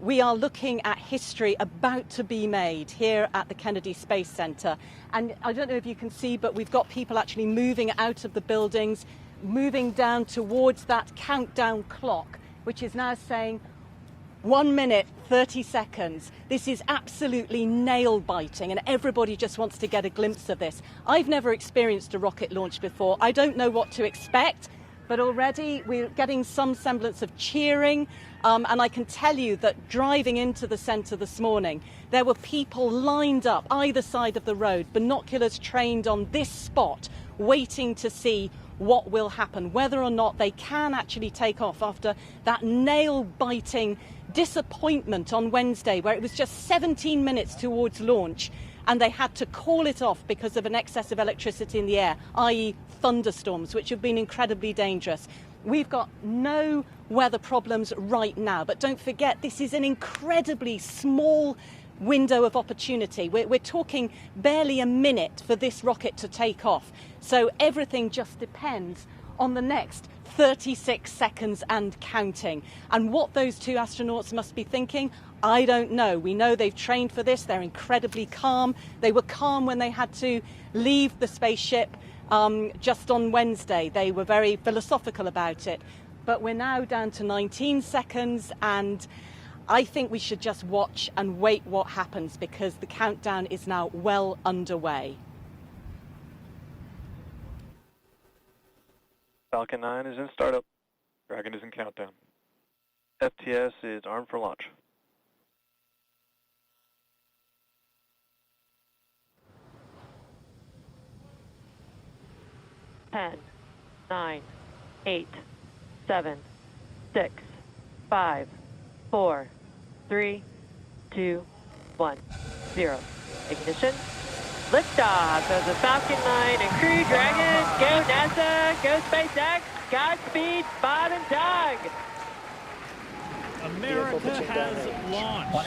We are looking at history about to be made here at the Kennedy Space Center. And I don't know if you can see, but we've got people actually moving out of the buildings, moving down towards that countdown clock, which is now saying 1 minute, 30 seconds. This is absolutely nail-biting, and everybody just wants to get a glimpse of this. I've never experienced a rocket launch before. I don't know what to expect, but already we're getting some semblance of cheering. And I can tell you that driving into the centre this morning, there were people lined up either side of the road, binoculars trained on this spot, waiting to see what will happen, whether or not they can actually take off after that nail-biting disappointment on Wednesday, where it was just 17 minutes towards launch and they had to call it off because of an excess of electricity in the air, i.e. thunderstorms, which have been incredibly dangerous. We've got no weather problems right now, but don't forget, this is an incredibly small window of opportunity. We're talking barely a minute for this rocket to take off. So everything just depends on the next 36 seconds and counting. And what those two astronauts must be thinking, I don't know. We know they've trained for this. They're incredibly calm. They were calm when they had to leave the spaceship just on Wednesday. They were very philosophical about it. But we're now down to 19 seconds, and I think we should just watch and wait what happens, because the countdown is now well underway. Falcon 9 is in startup. Dragon is in countdown. FTS is armed for launch. Ten, 9, 8, 7, 6, 5, 4, 3, 2, 1, 0. Ignition. Liftoff of the Falcon 9 and Crew Dragon. Go NASA, go SpaceX, Godspeed, Bob and Doug. America has launched.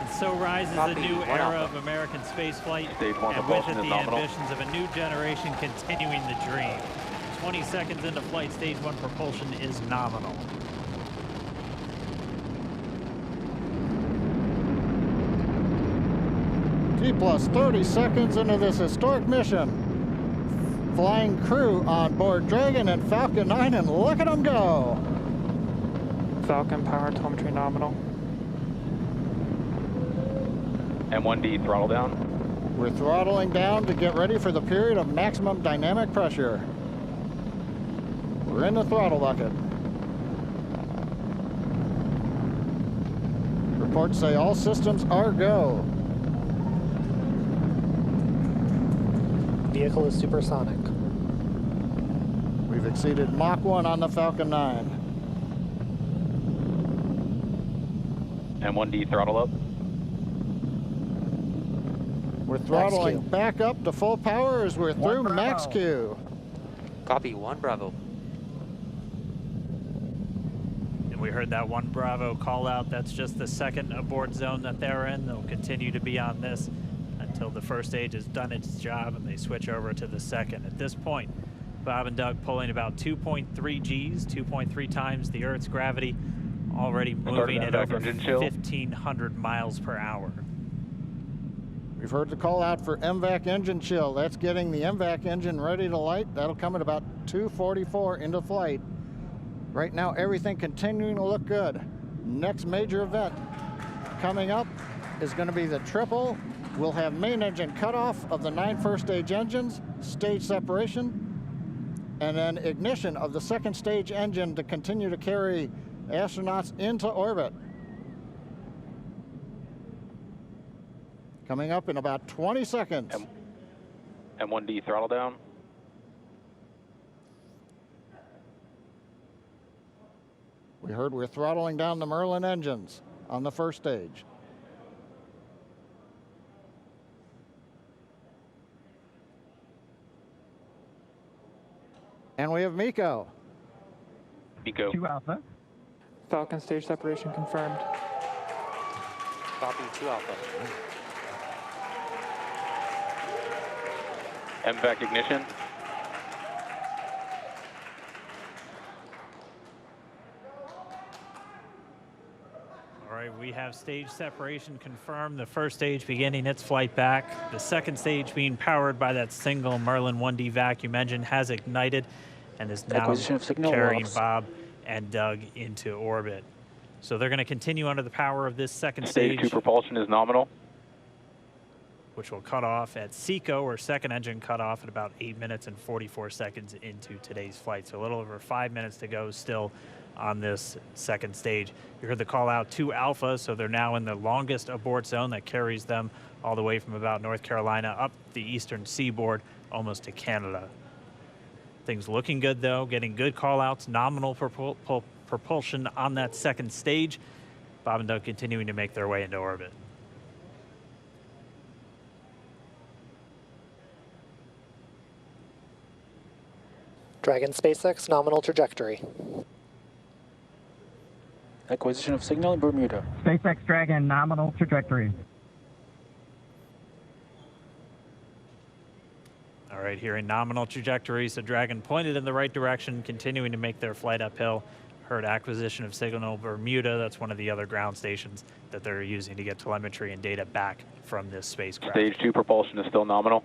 And so rises a new era of American spaceflight, and with it the ambitions of a new generation continuing the dream. 20 seconds into flight, stage 1 propulsion is nominal. T plus 30 seconds into this historic mission. Flying crew on board Dragon and Falcon 9, and look at them go. Falcon power telemetry nominal. M1D throttle down. We're throttling down to get ready for the period of maximum dynamic pressure. We're in the throttle bucket. Reports say all systems are go. Vehicle is supersonic. We've exceeded Mach 1 on the Falcon 9. M1D throttle up. We're throttling back up to full power as we're through max Q. Copy, 1 Bravo. And we heard that 1 Bravo call out. That's just the second abort zone that they're in. They'll continue to be on this until the first stage has done its job and they switch over to the second. At this point, Bob and Doug pulling about 2.3 Gs, 2.3 times the Earth's gravity, already moving at over 1,500 miles per hour. We've heard the call out for MVAC engine chill. That's getting the MVAC engine ready to light. That'll come at about 2:44 into flight. Right now, everything continuing to look good. Next major event coming up is going to be the triple. We'll have main engine cutoff of the 9 first stage engines, stage separation, and then ignition of the second stage engine to continue to carry astronauts into orbit. Coming up in about 20 seconds. M1D throttle down. We heard we're throttling down the Merlin engines on the first stage. And we have MECO. MECO. 2 Alpha. Falcon stage separation confirmed. Copy, 2 Alpha. MVAC ignition. All All right, we have stage separation confirmed. The first stage beginning its flight back. The second stage, being powered by that single Merlin 1D vacuum engine, has ignited and is now carrying Bob and Doug into orbit. So they're going to continue under the power of this second stage. Stage 2 propulsion is nominal. Which will cut off at SECO, or second engine cut off, at about 8 minutes and 44 seconds into today's flight. So a little over 5 minutes to go still on this second stage. You heard the call out to Alpha, so they're now in the longest abort zone that carries them all the way from about North Carolina up the eastern seaboard almost to Canada. Things looking good though, getting good call outs, nominal propulsion on that second stage. Bob and Doug continuing to make their way into orbit. Dragon SpaceX nominal trajectory. Acquisition of signal in Bermuda. SpaceX Dragon nominal trajectory. All right, here in nominal trajectory, so Dragon pointed in the right direction, continuing to make their flight uphill. Heard acquisition of signal Bermuda. That's one of the other ground stations that they're using to get telemetry and data back from this spacecraft. Stage 2 propulsion is still nominal.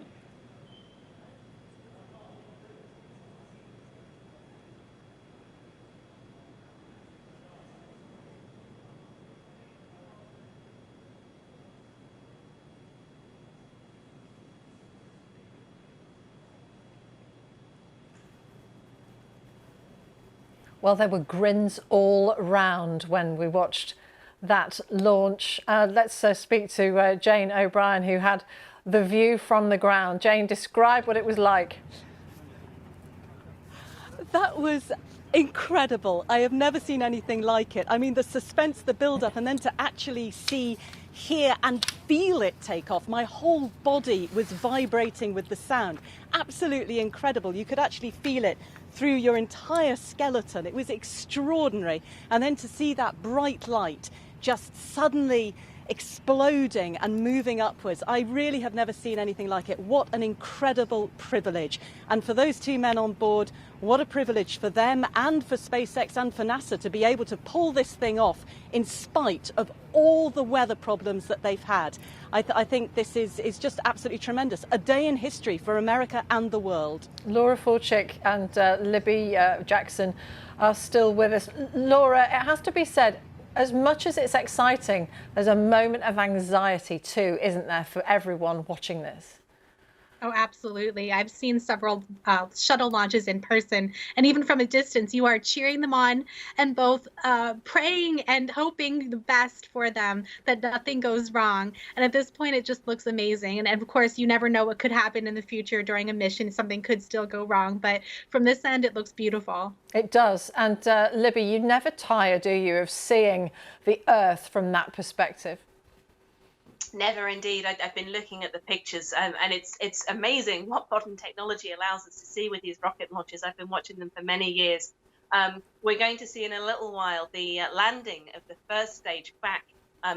Well, there were grins all round when we watched that launch. Let's speak to Jane O'Brien, who had the view from the ground. Jane, describe what it was like. That was incredible. I have never seen anything like it. I mean, the suspense, the build-up, and then to actually see, hear and feel it take off. My whole body was vibrating with the sound. Absolutely incredible. You could actually feel it through your entire skeleton. It was extraordinary. And then to see that bright light just suddenly exploding and moving upwards, I really have never seen anything like it. What an incredible privilege. And for those two men on board, what a privilege for them and for SpaceX and for NASA to be able to pull this thing off in spite of all the weather problems that they've had. I think this is just absolutely tremendous. A day in history for America and the world. Laura Forczyk and Libby Jackson are still with us. Laura, it has to be said, as much as it's exciting, there's a moment of anxiety too, isn't there, for everyone watching this? Oh, absolutely. I've seen several shuttle launches in person, and even from a distance, you are cheering them on and both praying and hoping the best for them, that nothing goes wrong. And at this point, it just looks amazing. And of course, you never know what could happen in the future during a mission. Something could still go wrong. But from this end, it looks beautiful. It does. And Libby, you never tire, do you, of seeing the Earth from that perspective? Never indeed. I've been looking at the pictures and it's amazing what modern technology allows us to see with these rocket launches. I've been watching them for many years. We're going to see in a little while the landing of the first stage back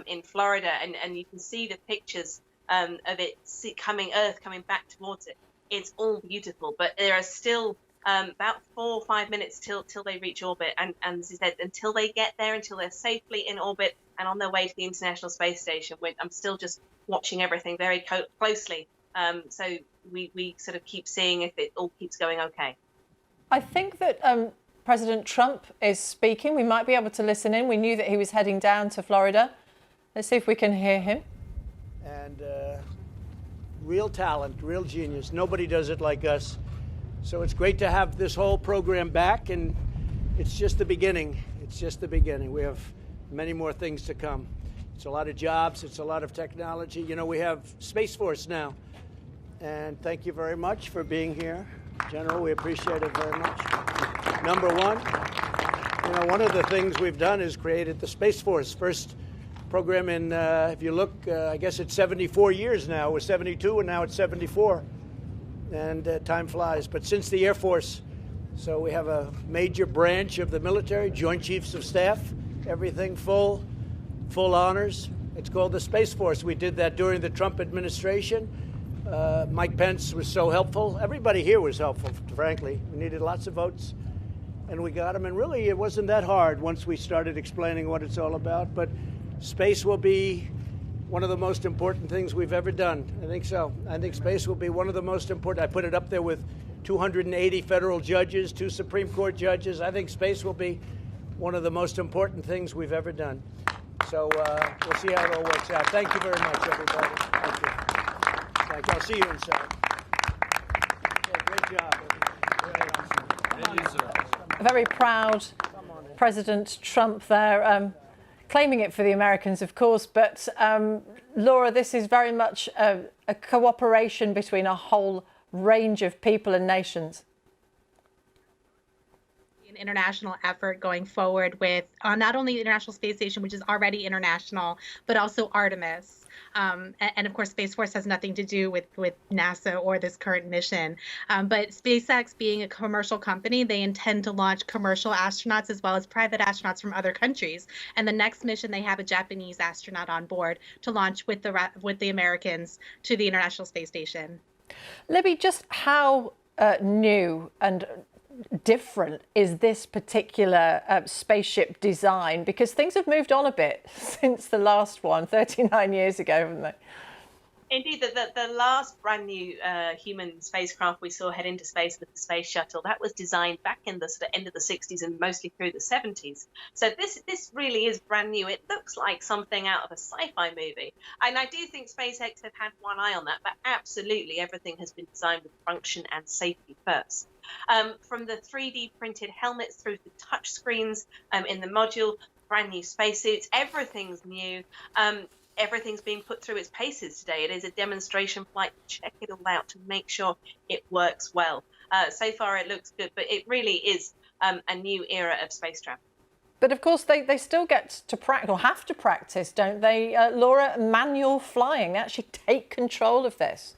in Florida, and you can see the pictures of it Earth coming back towards it. It's all beautiful, but there are still about 4 or 5 minutes till they reach orbit, and as I said, until they get there, until they're safely in orbit and on their way to the International Space Station, I'm still just watching everything very closely. So we sort of keep seeing if it all keeps going okay. I think that President Trump is speaking. We might be able to listen in. We knew that he was heading down to Florida. Let's see if we can hear him. And real talent, real genius. Nobody does it like us. So it's great to have this whole program back, and it's just the beginning. It's just the beginning. We have many more things to come. It's a lot of jobs. It's a lot of technology. You know, we have Space Force now. And thank you very much for being here, General. We appreciate it very much. Number one, you know, one of the things we've done is created the Space Force. First program in, if you look, I guess it's 74 years now. It was 72, and now it's 74. And time flies. But since the Air Force, so we have a major branch of the military, Joint Chiefs of Staff, everything full honors. It's called the Space Force. We did that during the Trump administration. Mike Pence was so helpful. Everybody here was helpful, frankly. We needed lots of votes, and we got them. And really, it wasn't that hard once we started explaining what it's all about. But space will be one of the most important things we've ever done. I think so. I think space will be one of the most important. I put it up there with 280 federal judges, 2 Supreme Court judges. I think space will be one of the most important things we've ever done. So we'll see how it all works out. Thank you very much, everybody. Thank you. Thank you. I'll see you inside. Yeah, great job. Very proud President Trump there, claiming it for the Americans, of course. But Laura, this is very much a cooperation between a whole range of people and nations. An international effort going forward with not only the International Space Station, which is already international, but also Artemis. And of course, Space Force has nothing to do with NASA or this current mission. But SpaceX, being a commercial company, they intend to launch commercial astronauts as well as private astronauts from other countries. And the next mission, they have a Japanese astronaut on board to launch with the Americans to the International Space Station. Libby, just how new and different is this particular spaceship design? Because things have moved on a bit since the last one, 39 years ago, haven't they? Indeed, the last brand new human spacecraft we saw head into space with the Space Shuttle, that was designed back in the sort of end of the 60s and mostly through the 70s. So this really is brand new. It looks like something out of a sci-fi movie. And I do think SpaceX have had one eye on that, but absolutely everything has been designed with function and safety first. From the 3D printed helmets through the touch screens in the module, brand new spacesuits, everything's new. Everything's being put through its paces today. It is a demonstration flight to check it all out to make sure it works well. So far it looks good, but it really is a new era of space travel. But of course they still get to practice, or have to practice, don't they, Laura? Manual flying. They actually take control of this.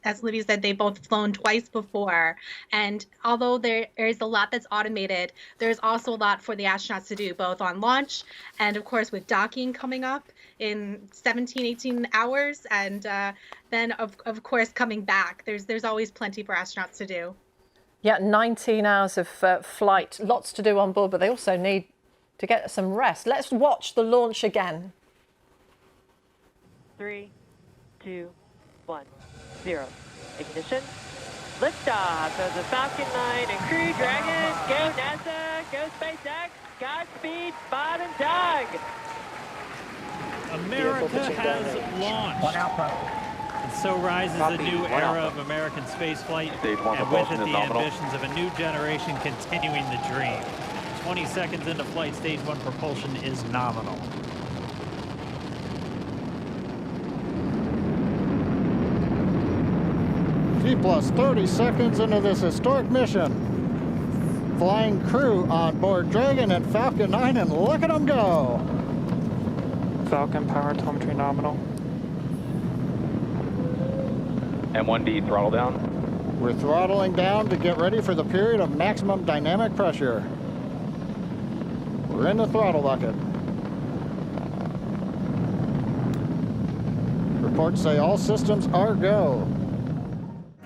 As Libby said, they've both flown twice before. And although there is a lot that's automated, there's also a lot for the astronauts to do, both on launch and, of course, with docking coming up in 17, 18 hours. And then, of course, coming back. There's always plenty for astronauts to do. Yeah, 19 hours of flight. Lots to do on board, but they also need to get some rest. Let's watch the launch again. 3, 2, 1. 0. Ignition. Liftoff of the Falcon 9 and Crew Dragon. Go NASA. Go SpaceX. Godspeed, Bob and Doug. America has launched. And so rises a new era of American spaceflight, and with it the ambitions of a new generation continuing the dream. 20 seconds into flight, stage 1 propulsion is nominal. Plus 30 seconds into this historic mission. Flying crew on board Dragon and Falcon 9, and look at them go. Falcon power telemetry nominal. M1D throttle down. We're throttling down to get ready for the period of maximum dynamic pressure. We're in the throttle bucket. Reports say all systems are go.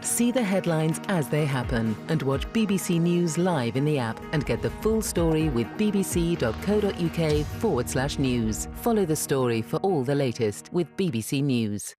See the headlines as they happen and watch BBC News live in the app and get the full story with bbc.co.uk/news. Follow the story for all the latest with BBC News.